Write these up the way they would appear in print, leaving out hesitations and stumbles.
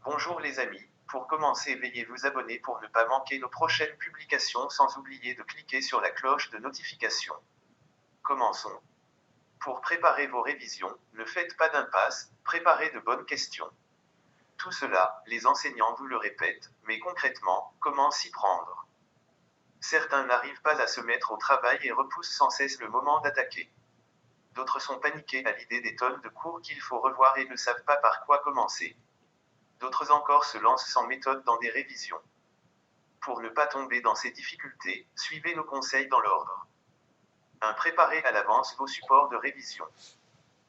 Bonjour les amis, pour commencer veuillez vous abonner pour ne pas manquer nos prochaines publications sans oublier de cliquer sur la cloche de notification. Commençons. Pour préparer vos révisions, ne faites pas d'impasse, préparez de bonnes questions. Tout cela, les enseignants vous le répètent, mais concrètement, comment s'y prendre? Certains n'arrivent pas à se mettre au travail et repoussent sans cesse le moment d'attaquer. D'autres sont paniqués à l'idée des tonnes de cours qu'il faut revoir et ne savent pas par quoi commencer. D'autres encore se lancent sans méthode dans des révisions. Pour ne pas tomber dans ces difficultés, suivez nos conseils dans l'ordre. 1. Préparez à l'avance vos supports de révision.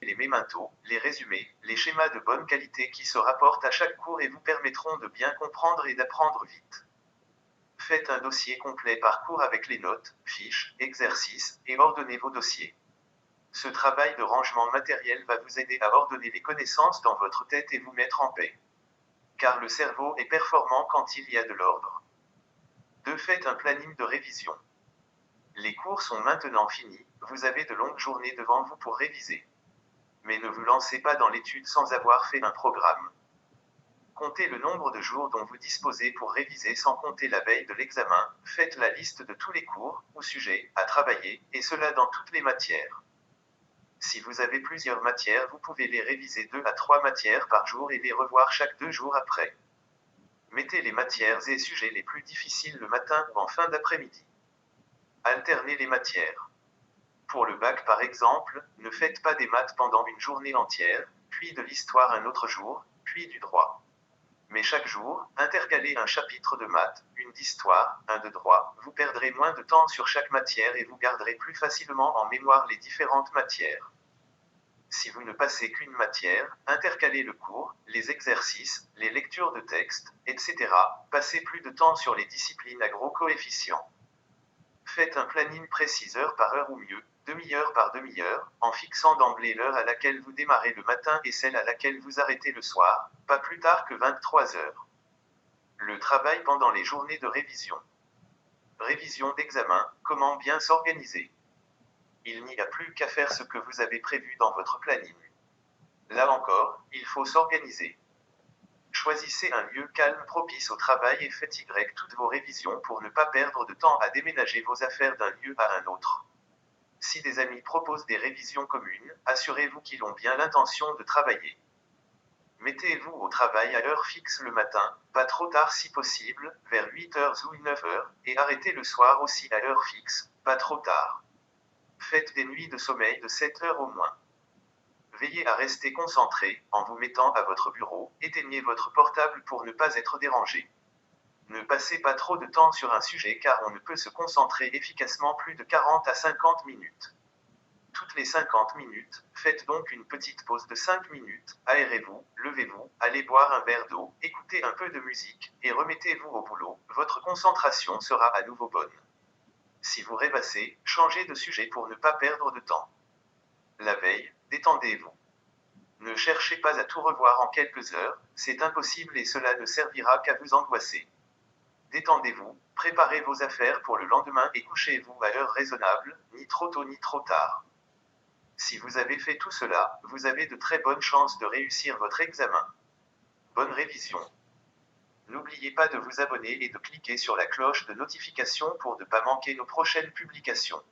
Les mémentos, les résumés, les schémas de bonne qualité qui se rapportent à chaque cours et vous permettront de bien comprendre et d'apprendre vite. Faites un dossier complet par cours avec les notes, fiches, exercices, et ordonnez vos dossiers. Ce travail de rangement matériel va vous aider à ordonner les connaissances dans votre tête et vous mettre en paix. Car le cerveau est performant quand il y a de l'ordre. 2. Faites un planning de révision. Les cours sont maintenant finis, vous avez de longues journées devant vous pour réviser. Mais ne vous lancez pas dans l'étude sans avoir fait un programme. Comptez le nombre de jours dont vous disposez pour réviser sans compter la veille de l'examen, faites la liste de tous les cours, ou sujets, à travailler, et cela dans toutes les matières. Si vous avez plusieurs matières, vous pouvez les réviser 2 à 3 matières par jour et les revoir chaque 2 jours après. Mettez les matières et sujets les plus difficiles le matin ou en fin d'après-midi. Alternez les matières. Pour le bac par exemple, ne faites pas des maths pendant une journée entière, puis de l'histoire un autre jour, puis du droit. Mais chaque jour, intercalez un chapitre de maths, une d'histoire, un de droit, vous perdrez moins de temps sur chaque matière et vous garderez plus facilement en mémoire les différentes matières. Si vous ne passez qu'une matière, intercalez le cours, les exercices, les lectures de textes, etc. Passez plus de temps sur les disciplines à gros coefficients. Faites un planning précis heure par heure ou mieux, demi-heure par demi-heure, en fixant d'emblée l'heure à laquelle vous démarrez le matin et celle à laquelle vous arrêtez le soir, pas plus tard que 23 heures. Le travail pendant les journées de révision. Révision d'examen, comment bien s'organiser? Il n'y a plus qu'à faire ce que vous avez prévu dans votre planning. Là encore, il faut s'organiser. Choisissez un lieu calme propice au travail et faites toutes vos révisions pour ne pas perdre de temps à déménager vos affaires d'un lieu à un autre. Si des amis proposent des révisions communes, assurez-vous qu'ils ont bien l'intention de travailler. Mettez-vous au travail à l'heure fixe le matin, pas trop tard si possible, vers 8h ou 9h, et arrêtez le soir aussi à l'heure fixe, pas trop tard. Faites des nuits de sommeil de 7 heures au moins. Veillez à rester concentré, en vous mettant à votre bureau, éteignez votre portable pour ne pas être dérangé. Ne passez pas trop de temps sur un sujet car on ne peut se concentrer efficacement plus de 40 à 50 minutes. Toutes les 50 minutes, faites donc une petite pause de 5 minutes, aérez-vous, levez-vous, allez boire un verre d'eau, écoutez un peu de musique, et remettez-vous au boulot, votre concentration sera à nouveau bonne. Si vous rêvassez, changez de sujet pour ne pas perdre de temps. La veille, détendez-vous. Ne cherchez pas à tout revoir en quelques heures, c'est impossible et cela ne servira qu'à vous angoisser. Détendez-vous, préparez vos affaires pour le lendemain et couchez-vous à l'heure raisonnable, ni trop tôt ni trop tard. Si vous avez fait tout cela, vous avez de très bonnes chances de réussir votre examen. Bonne révision. N'oubliez pas de vous abonner et de cliquer sur la cloche de notification pour ne pas manquer nos prochaines publications.